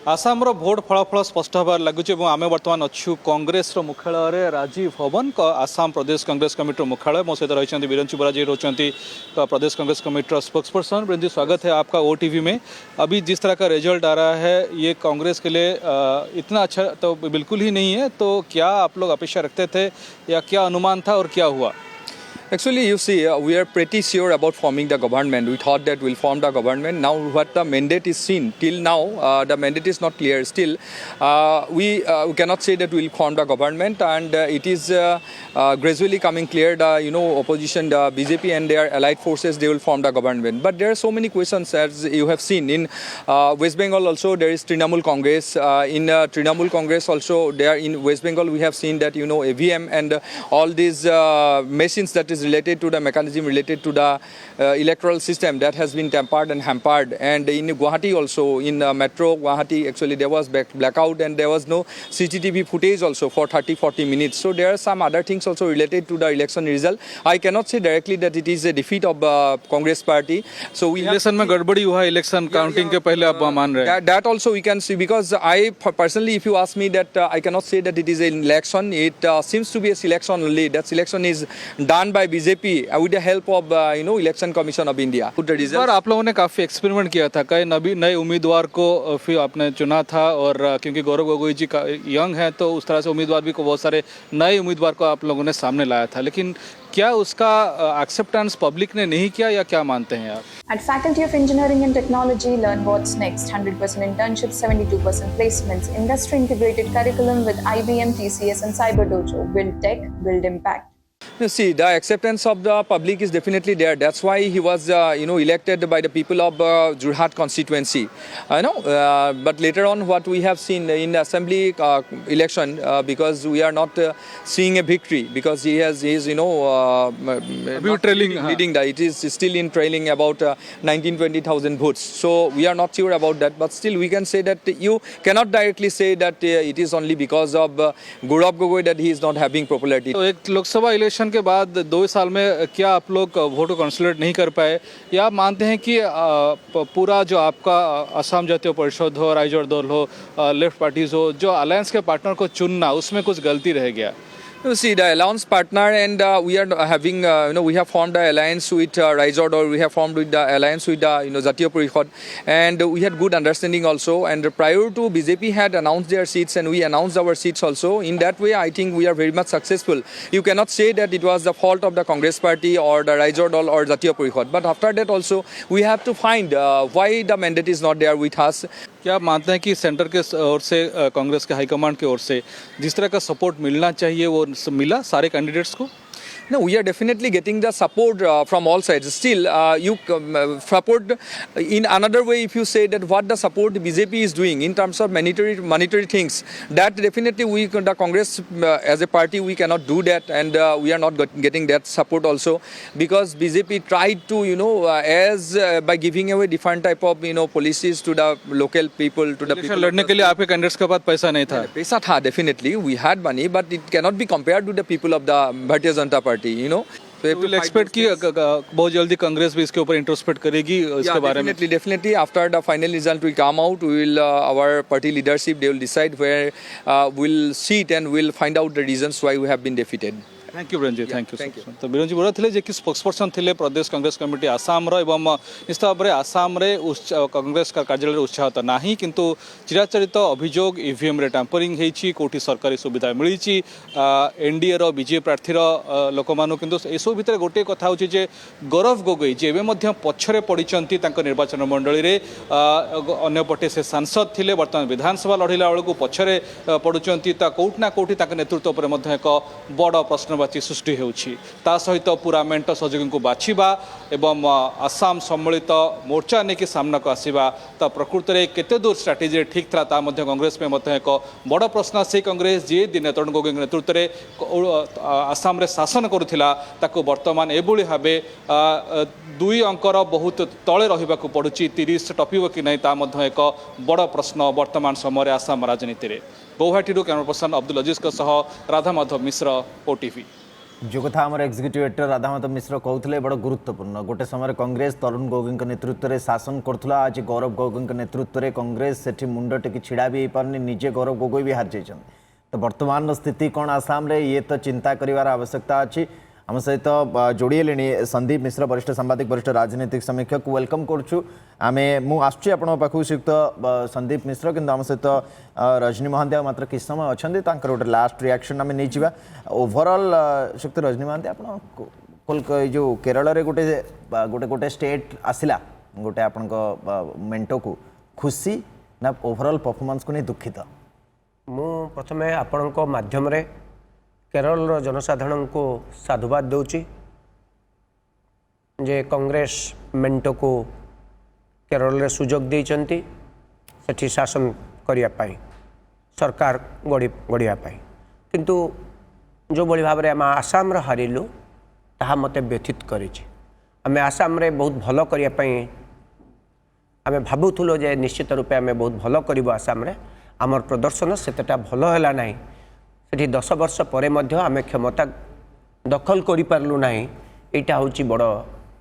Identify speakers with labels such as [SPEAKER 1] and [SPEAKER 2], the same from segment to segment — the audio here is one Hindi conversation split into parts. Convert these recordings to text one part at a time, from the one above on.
[SPEAKER 1] आसाम भोट फलाफल स्पष्ट हबार लगुच आम बर्तमान अच्छु कांग्रेस मुख्यालय राजीव भवन आसाम प्रदेश कांग्रेस कमिटी मुख्यालय मो सहित रही बिरंची बोरा जी रोचंती प्रदेश कांग्रेस कमिटी स्पोक्स पर्सन। बिरंजी स्वागत है आपका ओटीवी में। अभी जिस तरह का रिजल्ट आ रहा है ये कांग्रेस के लिए इतना अच्छा तो बिल्कुल ही नहीं है, तो क्या आप लोग अपेक्षा रखते थे या क्या अनुमान था और क्या हुआ?
[SPEAKER 2] Actually, you see, we are pretty sure about forming the government. We thought that we'll form the government. Now, what the mandate is seen till now, the mandate is not clear. Still, we cannot say that we'll form the government, and it is gradually coming clear. The opposition, the BJP and their allied forces, they will form the government. But there are so many questions, as you have seen in West Bengal. Also, there is Trinamool Congress. In Trinamool Congress, also there in West Bengal, we have seen that AVM and all these machines that is related to the mechanism related to the electoral system that has been tampered and hampered. And in Guwahati also, in Metro Guwahati, actually there was blackout and there was no CCTV footage also for 30-40 minutes. So there are some other things also related to the election result. I cannot say directly that it is a defeat of Congress party. So we
[SPEAKER 1] election में गड़बड़ी हुआ, इलेक्शन काउंटिंग के पहले आप मान रहे हैं?
[SPEAKER 2] That also we can see, because I personally, if you ask me, that I cannot say that it is an election. It seems to be a selection only. That selection is done by BJP with the help of Election Commission of India.
[SPEAKER 1] इस बार आप लोगों ने काफी एक्सपेरिमेंट किया था, कई नए उम्मीदवार को फिर आपने चुना था, और क्योंकि गौरव गोगोई जी का यंग है तो उस तरह से उम्मीदवार भी को बहुत सारे नए उम्मीदवार को आप लोगों ने सामने लाया था, लेकिन क्या उसका एक्सेप्टेंस पब्लिक ने नहीं किया या क्या मानते हैं आप?
[SPEAKER 3] At Faculty of Engineering and Technology, learn what's next. 100% internships, 72% placements, industry integrated curriculum with IBM, TCS and Cyber Dojo. Build tech, build impact.
[SPEAKER 2] You see, the acceptance of the public is definitely there. That's why he was, elected by the people of Jorhat constituency. But later on, what we have seen in the assembly election, because we are not seeing a victory, because he is,
[SPEAKER 1] trailing,
[SPEAKER 2] leading. It is still in trailing about 19-20,000 votes. So we are not sure about that. But still, we can say that you cannot directly say that it is only because of Gaurav Gogoi that he is not having popularity.
[SPEAKER 1] तो एक लोकसभा इलेक्शन के बाद 2 साल में क्या आप लोग वोट को कंसोलिडेट नहीं कर पाए, या आप मानते हैं कि पूरा जो आपका असम जातीय परिषद हो, राइजोर दल हो, लेफ्ट पार्टीज हो, जो अलायंस के पार्टनर को चुनना उसमें कुछ गलती रह गया?
[SPEAKER 2] You see, the alliance partner, and we are having, we have formed the alliance with Raizod, or we have formed with the alliance with the, Jatiya Parishad, and we had good understanding also. And prior to, BJP had announced their seats, and we announced our seats also. In that way, I think we are very much successful. You cannot say that it was the fault of the Congress party or the Raizod or Jatiya Parishad. But after that also, we have to find why the mandate is not there with us.
[SPEAKER 1] क्या आप मानते हैं कि सेंटर के ओर से, कांग्रेस के हाईकमांड की ओर से जिस तरह का सपोर्ट मिलना चाहिए वो मिला सारे कैंडिडेट्स को?
[SPEAKER 2] No, we are definitely getting the support from all sides. Still, you support in another way. If you say that what the support BJP is doing in terms of monetary things, that definitely we, the Congress as a party, we cannot do that, and we are not getting that support also, because BJP tried to, by giving away different type of, policies to the local people, to the people.
[SPEAKER 1] लड़ने के लिए आपके कैंडिडेट्स के पास पैसा नहीं था?
[SPEAKER 2] पैसा था, definitely we had money, but it cannot be compared with the people of the Bharatiya Janata Party. So
[SPEAKER 1] we'll expect कि बहुत जल्दी कांग्रेस भी इसके ऊपर इंट्रोस्पेक्ट करेगी इसके बारे में?
[SPEAKER 2] Definitely after the final result will come out, we will our party leadership, they will decide where we'll sit, and we'll find out the reasons why we have been defeated.
[SPEAKER 1] Thank you Biranji, thank you. तो बिरंजी बोरा थे जे कि स्पोक्स पर्सन थे प्रदेश कांग्रेस कमिटी आसाम एवं निश्चित भाव में आसाम कांग्रेस का कार्यालय उत्साह तो ना, किंतु चिराचरित अभियोग ईवीएम रे टैंपरिंग होती, कोठी सरकारी सुविधा मिली एनडीए रो बीजेपी प्रार्थी लोक मानू, किंतु एसबू भितर गोटे कथा होची जे गौरव गोगोई जे एवं पछरे पड़िचंती निर्वाचन मंडली रे, अन्यपटे से सांसद थिले, वर्तमान विधानसभा लड़िला बेलू पछरे पड़ुचंती, कोठना कोठी नेतृत्व पर एक बड़ प्रश्न सृष्टि होउछि। ता सहित पूरा मेंट सहयोगी को बाछिबा एवं आसाम सम्मिलित मोर्चा ने कि सामना को आसीबा, ता प्रकृत में केते दूर स्ट्रेटेजी ठीक था ता मध्य कांग्रेस में एक बड़ प्रश्न। से कांग्रेस जी दिनेश गोगोई नेतृत्व में आसाम रे शासन करुथिला, ताको वर्तमान एभली भाबे 2 अंकर बहुत तले रहिबाकू पड़ुछि, 30 टपिबो कि नहीं ता मध्य एक बड़ प्रश्न वर्तमान समय आसाम राजनीति रे। गुवाहाटी कैमरा पर्सन अब्दुल अजीज सह राधा माधव मिश्र, ओटीवी।
[SPEAKER 4] जो कथा आम एक्जिक्यूटिव एडिटर राधामत मिश्र कहते बड़ गुरुत्वपूर्ण गोटे समय कांग्रेस तरुण गोगोई नेतृत्व में शासन करुला आज गौरव गोगोई नेतृत्व में कांग्रेस से मुंड टेकी छिड़ा भी पारनी निजे गौरव गोगोई भी हार जाइए तो वर्तमान स्थिति कौन आसाम रे ये तो चिंता करार आवश्यकता अच्छी आम सहित जोड़े संदीप मिश्र वरिष्ठ सांबादिक वरिष्ठ राजनीतिक समीक्षक वेलकम करुँ आम मुझे आपण पाखु श्रीयुक्त संदीप मिश्र किंतु आम सहित रजनी महांती मात्र किस समय अच्छा गोटे लास्ट रिएक्शन आम नहीं ओवरऑल श्रीयुक्त रजनी महांती आप जो केरल में गोटे गोटे गोटे स्टेट आसला गोटे आपण मेंटो को खुशी ना ओवरऑल परफॉर्मेंस को नहीं दुखित
[SPEAKER 5] मु प्रथम आपण माध्यम रे केरल जनसाधारण को साधुवाद दूची जे कांग्रेस मेंटो को केरल रे सुजोग देइचंती सेठी शासन करिया पाई सरकार गढ़िया पाई किंतु जो बड़ी भाव आम आसाम रे हारिलु ताहा मते व्यथित करिछि आम आसाम रे बहुत भलो करिया पाई आम भाबुथुलो जे निश्चित रूपे आम बहुत भलो करिबो आसाम रे आमर प्रदर्शन सेतेटा भलो हैला नाही सेठी 10 वर्ष पर आम क्षमता दखल करि पारलु नाही एटा होची बड़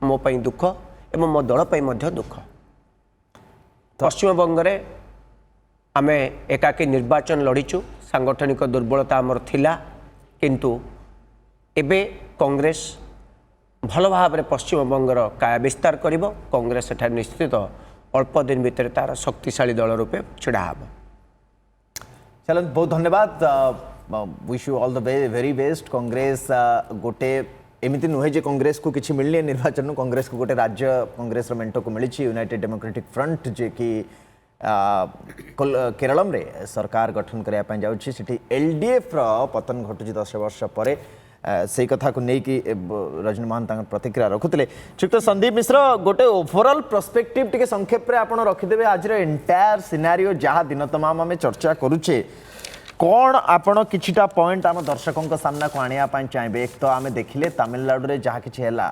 [SPEAKER 5] मो पई दुख एवं मो दल पई मध्य दुख पश्चिम बंग रे आम एकाकी निर्वाचन लड़ीचु सांगठनिक दुर्बलता आमर थिला किंतु एबे कांग्रेस भल भाव में पश्चिम बंगर काया विस्तार करिवो कांग्रेस सेठा निश्चित अल्प दिन भितर तार शक्तिशाली दल रूपे छिड़ा हबो
[SPEAKER 4] चलन बहुत धन्यवाद wish you all the very best Congress गोटे एमती नुहे जे कांग्रेस को किसी मिलनी निर्वाचन कांग्रेस को गोटे राज्य कांग्रेस मेंटो को मिली यूनाइटेड डेमोक्रेटिक फ्रंट जे कि केरलम रे सरकार गठन करने जाऊँगी एलडीएफ पतन घटुची 10 वर्ष पर से कथा को लेकिन रजनी महांत प्रतिक्रिया रखुले श्रीयुक्त संदीप मिश्र गोटे ओवरऑल पर्सपेक्टिव टिके संक्षेप में आपड़ रखिदेवे आज एंटायर सिनारियो जहाँ दिन तमाम आम चर्चा करुचे कौन आपण किछिटा पॉइंट आम दर्शकों सामना को आनिया चाहिए एक तो आम देखिले तमिलनाडु रे जहाँ किछि हैला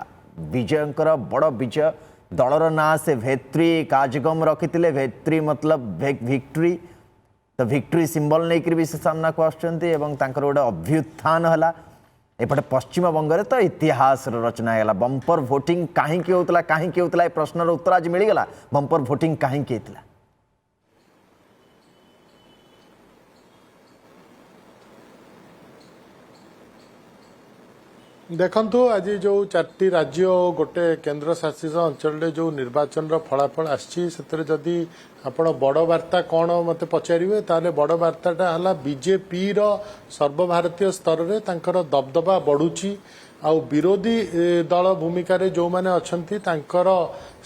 [SPEAKER 4] विजयंकर बड़ विजय दलर ना से भेत्री काजगम रखिथिले भेत्री मतलब विक्ट्री तो विक्ट्री सिंबल नहीं भी से सामना को आसुचंती एवं तांकर गोटे अभ्युत्थान हला एपटे पश्चिम बंग तो इतिहास रचना है बंपर भोटिंग कहीं होता प्रश्नर उत्तर आज मिलगला बंपर भोटिंग कहीं होता
[SPEAKER 6] देखंतु आज जो 4टी राज्य गोटे केंद्र शासित अंचल जो निर्वाचन फलाफल आदि आपण बड़ वार्ता कौन मत पचारे ताले बड़ वार्ताटा है बीजेपी सर्वभारतीय स्तर में तांकर दबदबा बढ़ुची आउ विरोधी दल भूमिका जो मैंने अच्छा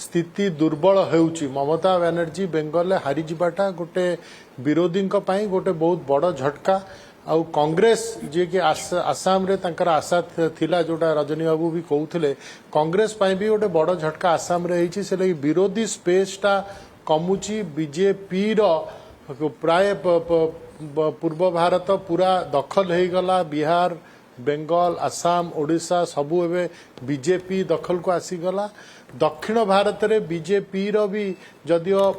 [SPEAKER 6] स्थिति दुर्बल होउची ममता बनर्जी बेंगल हारी जाटा गोटे विरोधी गोटे बहुत बड़ झटका आउ कांग्रेस जी कि आसाम रे तांकर आशा थिला जोटा रजनी बाबू भी कहते कांग्रेस पाई भी गोटे बड़ झटका आसाम रे होइची से लगी विरोधी स्पेसटा कमुची बीजेपी प्राय पूर्व भारत पूरा दखल हो गला बिहार बेंगल आसाम ओडिशा सबू एवं बीजेपी दखल को आसीगला दक्षिण भारत में बीजेपी भी जदियो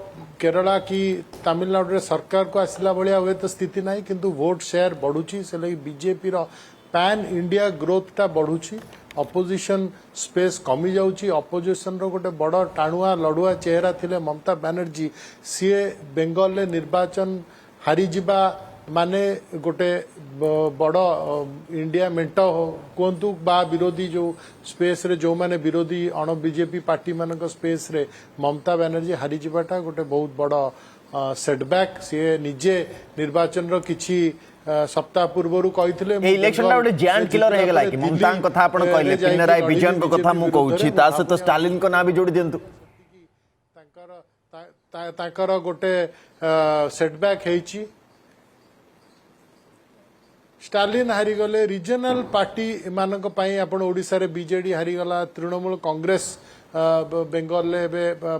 [SPEAKER 6] केरला की तमिलनाडु रे सरकार को आसला भाया हुए तो स्थिति नहीं किंतु वोट शेयर बढ़ुची से लगी बीजेपी पैन इंडिया ग्रोथटा बढ़ुची अपोजिशन स्पेस कमी जाउची अपोजिशन रो गोटे बड़ टाणुआ लड़ुआ चेहरा थिले ममता बनर्जी सीए बेंगल ले निर्वाचन हारी जिबा माने गोटे बड़ इंडिया मेंट कहतु बा विरोधी जो स्पेस रे जो माने विरोधी अण बीजेपी पार्टी मानक स्पेस रे ममता बनर्जी हारी जिबाटा गोटे बहुत बड़ सेटबैक सी निजे निर्वाचन रो किछि सप्ताह पूर्व कही
[SPEAKER 4] इलेक्शन गोटे जैंट किलर हो गला कि ममता कथा आपण कहले पिनराई विजयन को कथा मु कहूची ता से तो स्टालिन को ना भी जोड़ी दियंतु
[SPEAKER 6] तांकर गोटे सेटबैक हेची स्टालिन हारीगले रिजनल पार्टी मानक आपण ओडिशा रे बीजेडी हारीगला तृणमूल कांग्रेस बेंगल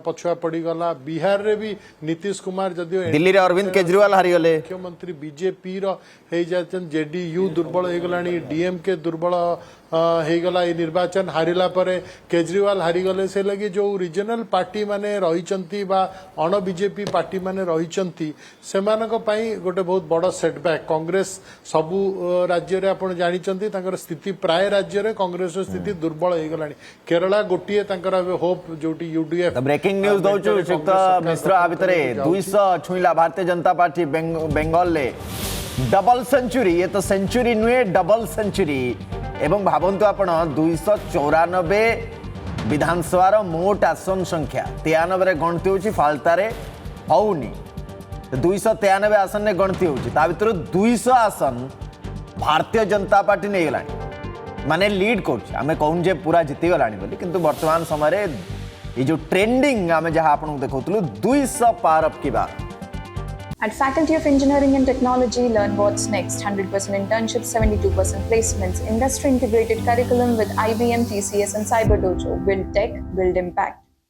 [SPEAKER 6] पछुआ पड़गला बिहार रे भी नीतीश कुमार जदियो
[SPEAKER 4] दिल्ली रे अरविंद केजरीवाल हारीगले
[SPEAKER 6] मुख्यमंत्री बीजेपी जेडीयू दुर्बल हो गलानी डीएमके दुर्बल ହେଇଗଲା ଏ ନିର୍ବାଚନ ହାରିଲା ପରେ କେଜରିୱାଲ ହାରିଗଲେ ସେ ଲାଗି ଯୋଉ ରିଜନାଲ ପାର୍ଟି ମାନେ ରହିଛନ୍ତି ବା ଅଣ ବିଜେପି ପାର୍ଟି ମାନେ ରହିଛନ୍ତି ସେମାନଙ୍କ ପାଇଁ ଗୋଟେ ବହୁତ ବଡ଼ ସେଟବ୍ୟାକ୍ କଂଗ୍ରେସ ସବୁ ରାଜ୍ୟରେ ଆପଣ ଜାଣିଛନ୍ତି ତାଙ୍କର ସ୍ଥିତି ପ୍ରାୟ ରାଜ୍ୟରେ କଂଗ୍ରେସର ସ୍ଥିତି ଦୁର୍ବଳ ହେଇଗଲାଣି କେରଳ ଗୋଟିଏ ତାଙ୍କର ଏବେ ହୋପ୍ ଯୋଉଠି ୟୁଡିଏଫ
[SPEAKER 4] ବ୍ରେକିଂ ନ୍ୟୁଜ ଦଉଛୁ ଶ୍ରୀଯୁକ୍ତ ମିଶ୍ର ଆ ଭିତରେ 200 ଛୁଇଁଲା ଭାରତୀୟ जनता पार्टी बेंगल ले डबल सेंचुरी ये तो सेंचुरी नुहे डबल सेंचुरी एवं भावंतु आपण 294 विधानसभा मोट आसन संख्या 93 गणति होची फालतारे हौनी 293 आसन ने गणति होची ता भीतर 200 आसन भारतीय जनता पार्टी नहीं गलानी माने लीड करछि आमे कहून जे पूरा जीति गलानी बोली किंतु वर्तमान समय रे ये जो ट्रेंडिंग आमे जहां आपन देखौतलु 200 पार अप की बात
[SPEAKER 3] At Faculty of Engineering and Technology, learn what's next. 100% internships, 72% placements, industry integrated curriculum with IBM, TCS and Cyber Dojo. Build tech, build impact.